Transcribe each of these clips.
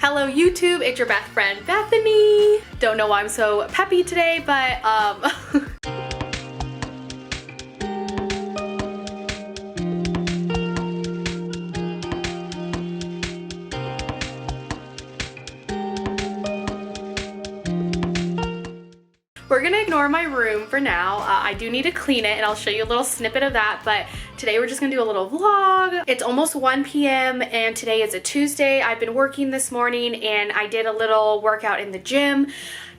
Hello YouTube, it's your best friend Bethany. Don't know why I'm so peppy today, but we're gonna ignore my room for now. I do need to clean it and I'll show you a little snippet of that, but today we're just gonna do a little vlog. It's almost 1 p.m. and today is a Tuesday. I've been working this morning and I did a little workout in the gym.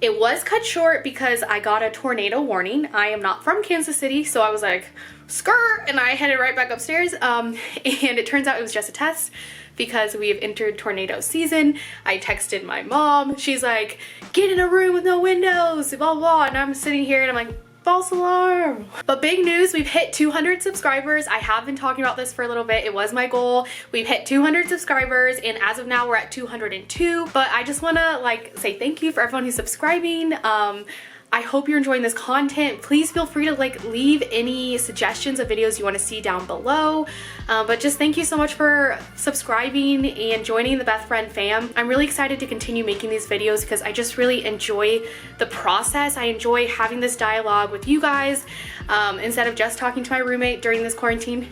It was cut short because I got a tornado warning. I am not from Kansas City, so I was like, skirt, and I headed right back upstairs. And it turns out it was just a test because we have entered tornado season. I texted my mom. She's like, get in a room with no windows, blah, blah. And I'm sitting here and I'm like, false alarm. But big news, we've hit 200 subscribers. I have been talking about this for a little bit. It was my goal. We've hit 200 subscribers and as of now we're at 202. But I just wanna say thank you for everyone who's subscribing. I hope you're enjoying this content. Please feel free to leave any suggestions of videos you want to see down below. But just thank you so much for subscribing and joining the Best Friend fam. I'm really excited to continue making these videos because I just really enjoy the process. I enjoy having this dialogue with you guys instead of just talking to my roommate during this quarantine.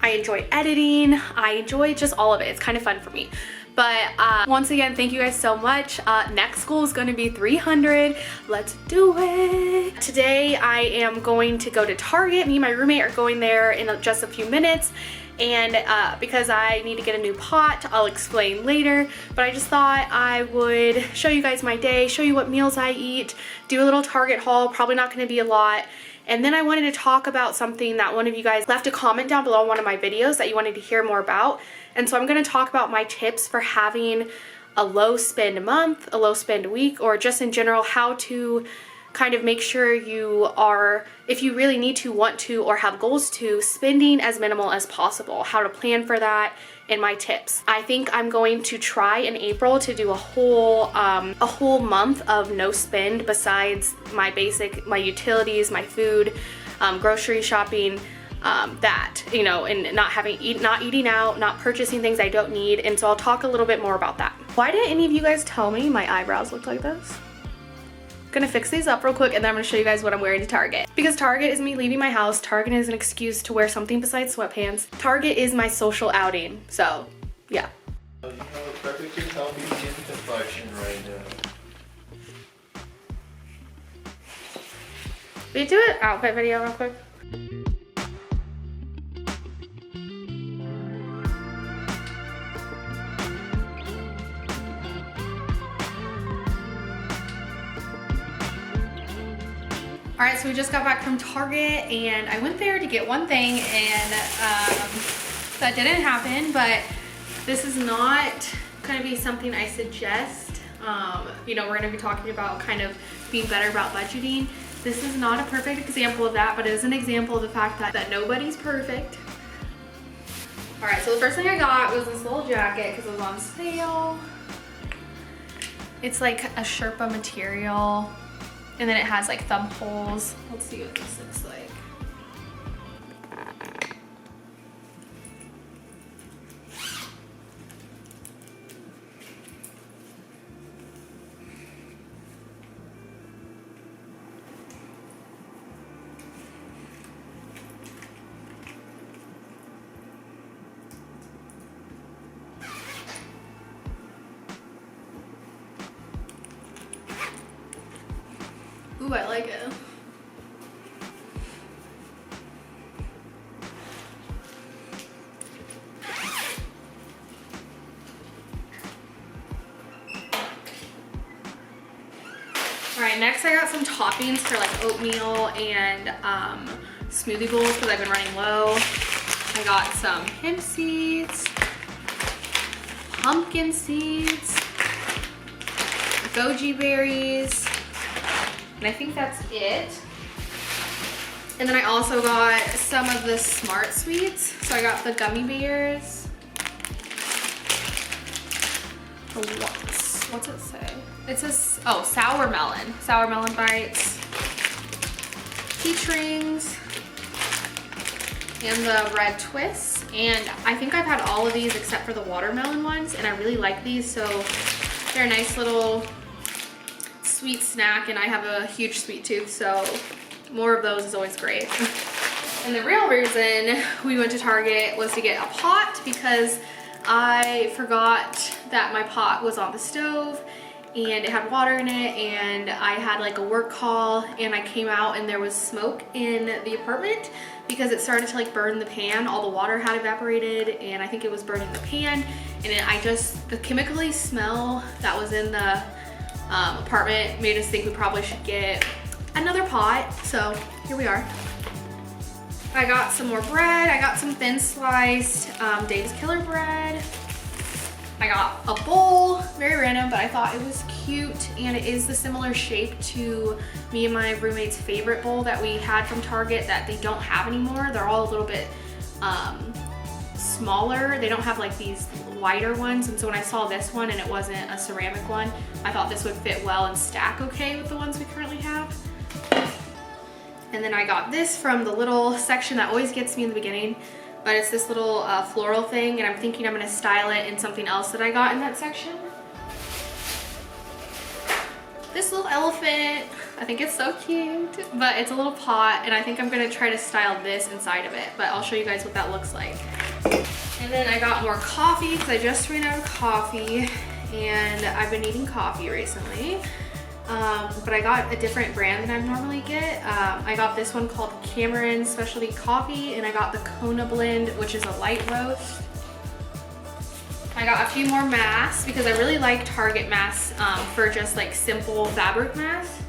I enjoy editing. I enjoy just all of it. It's kind of fun for me. But once again, thank you guys so much. Next goal is going to be 300. Let's do it. Today I am going to go to Target. Me and my roommate are going there in just a few minutes. And because I need to get a new pot, I'll explain later. But I just thought I would show you guys my day, show you what meals I eat, do a little Target haul, probably not going to be a lot. And then I wanted to talk about something that one of you guys left a comment down below on one of my videos that you wanted to hear more about. And so I'm going to talk about my tips for having a low spend month, a low spend week, or just in general how to kind of make sure you are, if you really need to, want to, or have goals to, spending as minimal as possible, how to plan for that, and my tips. I think I'm going to try in April to do a whole month of no spend besides my utilities, my food, grocery shopping, that, you know, and not eating out, not purchasing things I don't need. And so I'll talk a little bit more about that. Why didn't any of you guys tell me my eyebrows looked like this? Gonna fix these up real quick and then I'm gonna show you guys what I'm wearing to Target. Because Target is me leaving my house. Target is an excuse to wear something besides sweatpants. Target is my social outing. So, yeah. You have a perfectly healthy skin complexion right now. Will you do an outfit video real quick? All right, so we just got back from Target and I went there to get one thing and that didn't happen, but this is not gonna be something I suggest. You know, we're gonna be talking about kind of being better about budgeting. This is not a perfect example of that, but it is an example of the fact that nobody's perfect. All right, so the first thing I got was this little jacket because it was on sale. It's like a Sherpa material. And then it has like thumb holes. Let's see what this looks like. Ooh, I like it. All right, next I got some toppings for like oatmeal and smoothie bowls because I've been running low. I got some hemp seeds, pumpkin seeds, goji berries, and I think that's it. And then I also got some of the Smart Sweets. So I got the gummy bears. What's it say? It says, oh, sour melon bites, peach rings, and the red twists. And I think I've had all of these except for the watermelon ones, and I really like these, so They're a nice little sweet snack, and I have a huge sweet tooth, so more of those is always great. And the real reason we went to Target was to get a pot because I forgot that my pot was on the stove and it had water in it, and I had like a work call and I came out and there was smoke in the apartment because it started to like burn the pan. All the water had evaporated and I think it was burning the pan, and the chemically smell that was in the apartment made us think we probably should get another pot. So here we are. I got some more bread. I got some thin sliced Dave's Killer bread. I got a bowl, very random, but I thought it was cute, and it is the similar shape to me and my roommate's favorite bowl that we had from Target that they don't have anymore. They're all a little bit smaller. They don't have like these wider ones, and so when I saw this one and it wasn't a ceramic one, I thought this would fit well and stack okay with the ones we currently have. And then I got this from the little section that always gets me in the beginning, but it's this little floral thing, and I'm thinking I'm gonna style it in something else that I got in that section. This little elephant, I think it's so cute, but it's a little pot, and I think I'm gonna try to style this inside of it, but I'll show you guys what that looks like. And then I got more coffee because I just ran out of coffee, and I've been eating coffee recently. But I got a different brand than I normally get. I got this one called Cameron Specialty Coffee, and I got the Kona blend, which is a light roast. I got a few more masks because I really like Target masks for just like simple fabric masks.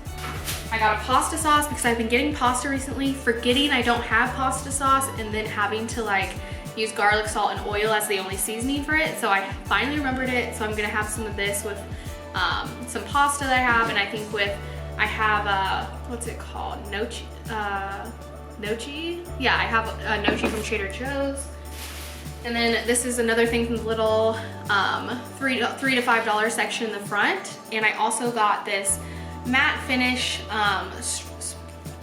I got a pasta sauce because I've been getting pasta recently, forgetting I don't have pasta sauce, and then having to like use garlic, salt, and oil as the only seasoning for it. So I finally remembered it, so I'm gonna have some of this with some pasta that I have, and I think I have what's it called? Nochi? Yeah, I have a nochi from Trader Joe's. And then this is another thing from the little $3 to $5 section in the front. And I also got this matte finish,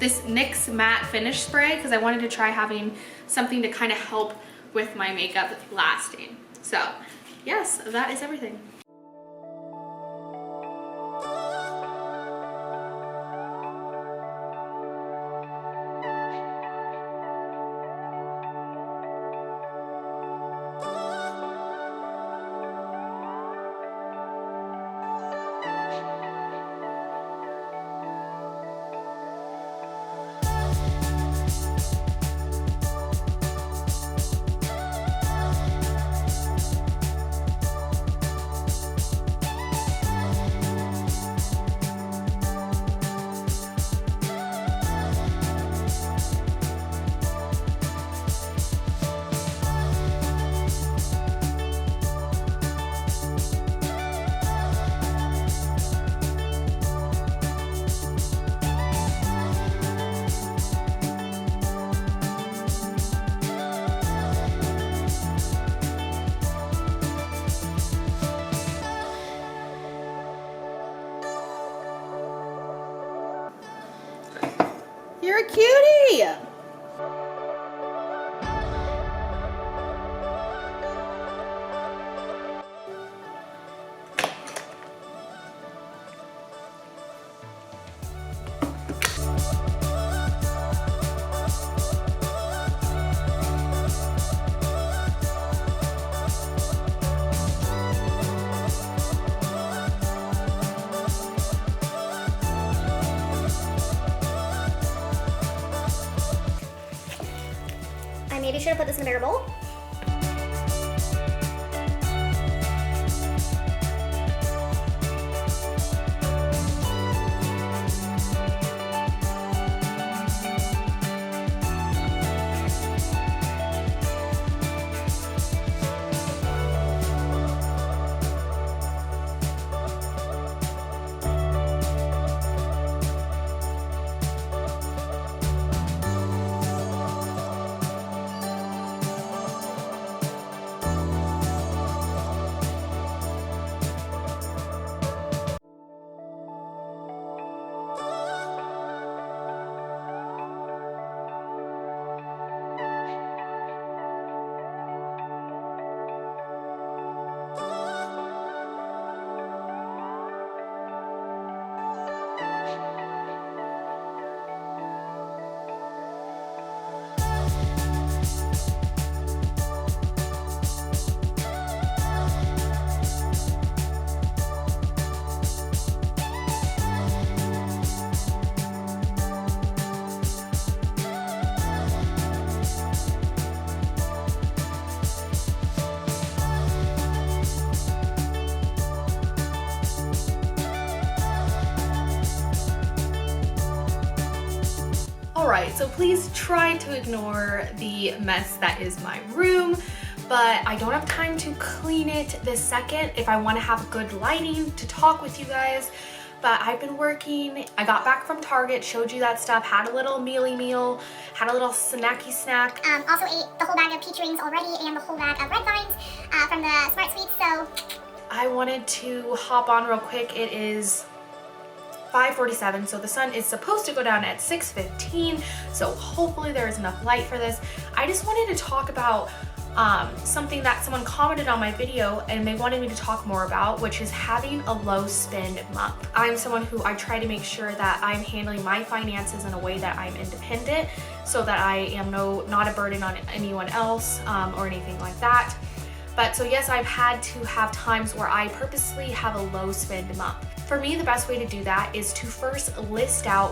this NYX matte finish spray because I wanted to try having something to kind of help with my makeup lasting. So yes, that is everything. You're a cutie! I maybe should have put this in a bigger bowl. Alright, so please try to ignore the mess that is my room, but I don't have time to clean it this second if I want to have good lighting to talk with you guys. But I've been working. I got back from Target, showed you that stuff, had a little mealy meal, had a little snacky snack. Also ate the whole bag of peach rings already and the whole bag of red vines from the Smart Sweets, so I wanted to hop on real quick. It is 5:47, so the sun is supposed to go down at 6:15, so hopefully there is enough light for this. I just wanted to talk about something that someone commented on my video and they wanted me to talk more about, which is having a low spend month. I'm someone who I try to make sure that I'm handling my finances in a way that I'm independent so that I am not a burden on anyone else or anything like that. But so yes, I've had to have times where I purposely have a low spend month. For me, the best way to do that is to first list out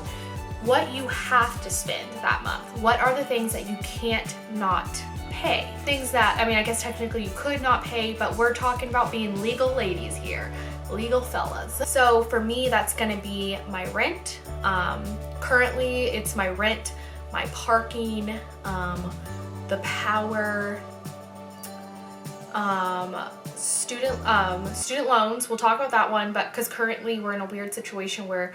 what you have to spend that month. What are the things that you can't not pay? Things that, I mean, I guess technically you could not pay, but we're talking about being legal ladies here, legal fellas. So for me, that's gonna be my rent. Currently, it's my rent, my parking, the power, student loans. We'll talk about that one, but because currently we're in a weird situation where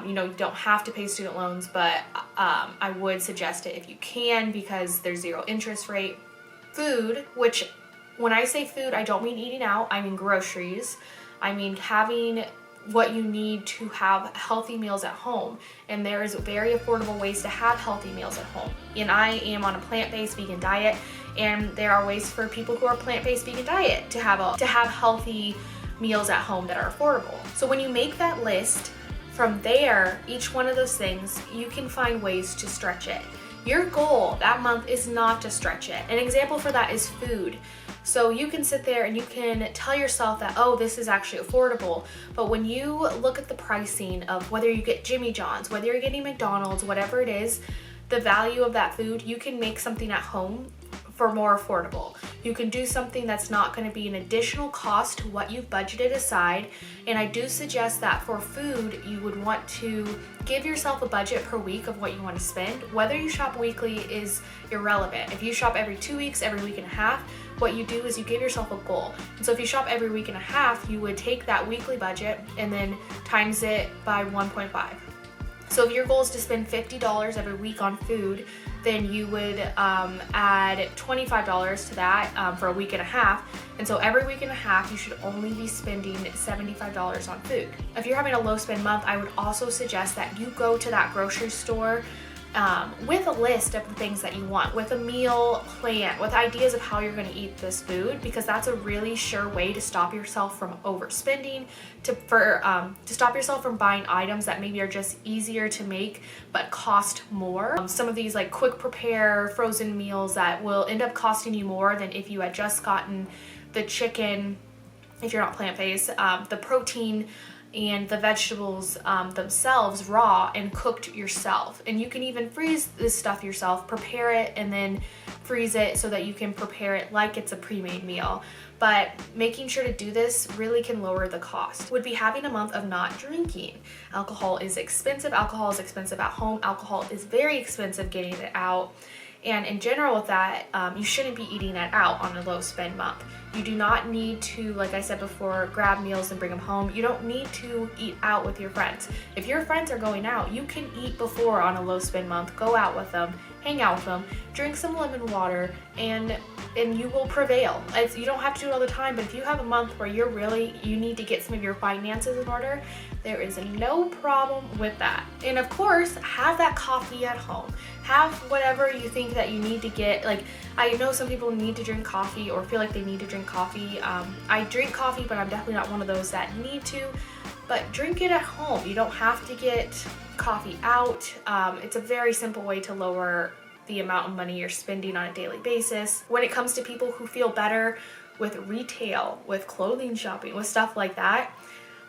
you don't have to pay student loans, but I would suggest it if you can because there's 0 interest rate. Food, which when I say food, I don't mean eating out, I mean groceries. I mean having what you need to have healthy meals at home, and there is very affordable ways to have healthy meals at home. And I am on a plant-based vegan diet, and there are ways for people who are plant-based vegan diet to have healthy meals at home that are affordable. So when you make that list, from there, each one of those things, you can find ways to stretch it. Your goal that month is not to stretch it. An example for that is food. So you can sit there and you can tell yourself that, oh, this is actually affordable. But when you look at the pricing of whether you get Jimmy John's, whether you're getting McDonald's, whatever it is, the value of that food, you can make something at home for more affordable. You can do something that's not going to be an additional cost to what you've budgeted aside. And I do suggest that for food, you would want to give yourself a budget per week of what you want to spend. Whether you shop weekly is irrelevant. If you shop every 2 weeks, every week and a half, what you do is you give yourself a goal. And so if you shop every week and a half, you would take that weekly budget and then times it by 1.5. So if your goal is to spend $50 every week on food, then you would add $25 to that for a week and a half. And so every week and a half, you should only be spending $75 on food. If you're having a low spend month, I would also suggest that you go to that grocery store with a list of the things that you want, with a meal plan, with ideas of how you're going to eat this food, because that's a really sure way to stop yourself from overspending, to stop yourself from buying items that maybe are just easier to make but cost more. Some of these like quick prepare frozen meals that will end up costing you more than if you had just gotten the chicken, if you're not plant-based, the protein and the vegetables themselves raw and cooked yourself. And you can even freeze this stuff yourself, prepare it and then freeze it so that you can prepare it like it's a pre-made meal. But making sure to do this really can lower the cost. Would be having a month of not drinking. Alcohol is expensive. Alcohol is expensive at home. Alcohol is very expensive getting it out. And in general with that, you shouldn't be eating that out on a low spend month. You do not need to, like I said before, grab meals and bring them home. You don't need to eat out with your friends. If your friends are going out, you can eat before on a low spend month, go out with them, hang out with them, drink some lemon water, and you will prevail. You don't have to do it all the time, but if you have a month where you need to get some of your finances in order, there is no problem with that. And of course, have that coffee at home. Have whatever you think that you need to get. Like, I know some people need to drink coffee or feel like they need to drink coffee. I drink coffee, but I'm definitely not one of those that need to. But drink it at home. You don't have to get coffee out. It's a very simple way to lower the amount of money you're spending on a daily basis. When it comes to people who feel better with retail, with clothing shopping, with stuff like that,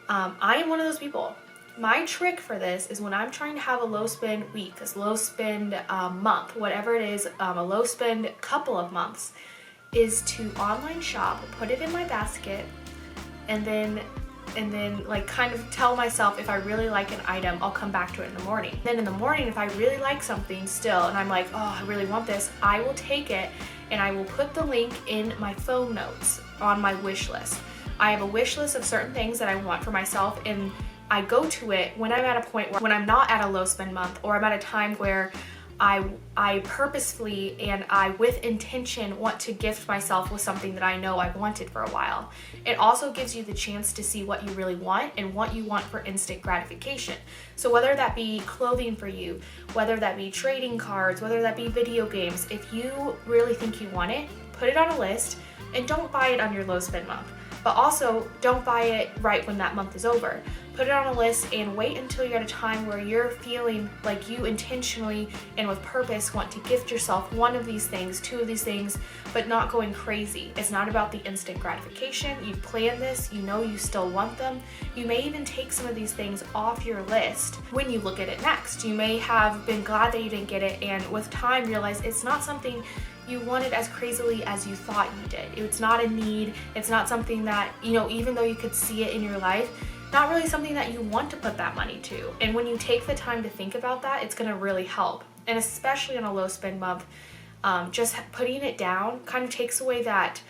I am one of those people. My trick for this is when I'm trying to have a low spend week, a low spend month, whatever it is, a low spend couple of months, is to online shop, put it in my basket, and then and then like kind of tell myself if I really like an item, I'll come back to it in the morning. Then in the morning, if I really like something still and I'm like, oh, I really want this, I will take it and I will put the link in my phone notes on my wish list. I have a wish list of certain things that I want for myself, and I go to it when I'm at a point where when I'm not at a low spend month, or I'm at a time where I purposefully and I with intention want to gift myself with something that I know I've wanted for a while. It also gives you the chance to see what you really want and what you want for instant gratification. So whether that be clothing for you, whether that be trading cards, whether that be video games, if you really think you want it, put it on a list and don't buy it on your low spend month. But also don't buy it right when that month is over. Put it on a list and wait until you're at a time where you're feeling like you intentionally and with purpose want to gift yourself one of these things, two of these things, but not going crazy. It's not about the instant gratification. You plan this, you know you still want them. You may even take some of these things off your list when you look at it next. You may have been glad that you didn't get it, and with time realize it's not something you wanted as crazily as you thought you did. It's not a need. It's not something that, you know, even though you could see it in your life, not really something that you want to put that money to. And when you take the time to think about that, it's gonna really help. And especially in a low spend month, just putting it down kind of takes away that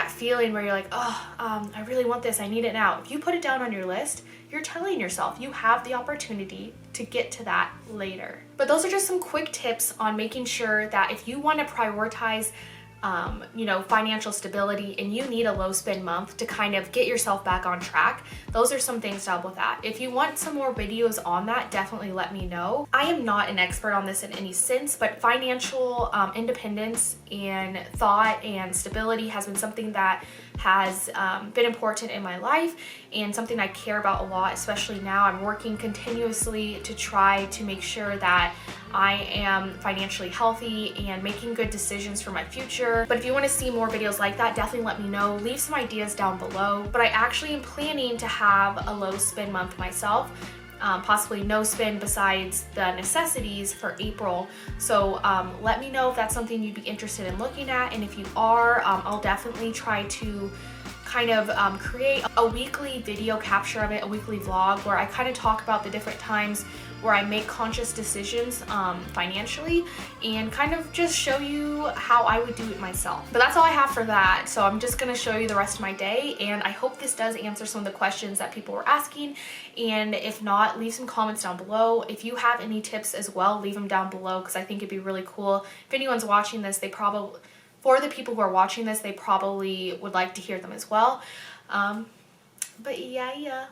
feeling where you're like, oh, I really want this, I need it now. If you put it down on your list, you're telling yourself you have the opportunity to get to that later. But those are just some quick tips on making sure that if you want to prioritize you know, financial stability and you need a low spend month to kind of get yourself back on track, those are some things to help with that. If you want some more videos on that, definitely let me know. I am not an expert on this in any sense, but financial independence and thought and stability has been something that has been important in my life and something I care about a lot, especially now. I'm working continuously to try to make sure that I am financially healthy and making good decisions for my future. But if you want to see more videos like that, definitely let me know. Leave some ideas down below. But I actually am planning to have a low spend month myself. Possibly no spend besides the necessities for April. So let me know if that's something you'd be interested in looking at. And if you are, I'll definitely try to kind of create a weekly video capture of it, a weekly vlog where I kind of talk about the different times where I make conscious decisions financially and kind of just show you how I would do it myself. But that's all I have for that. So I'm just gonna show you the rest of my day, and I hope this does answer some of the questions that people were asking. And if not, leave some comments down below. If you have any tips as well, leave them down below because I think it'd be really cool. If anyone's watching this, for the people who are watching this, they probably would like to hear them as well. But yeah.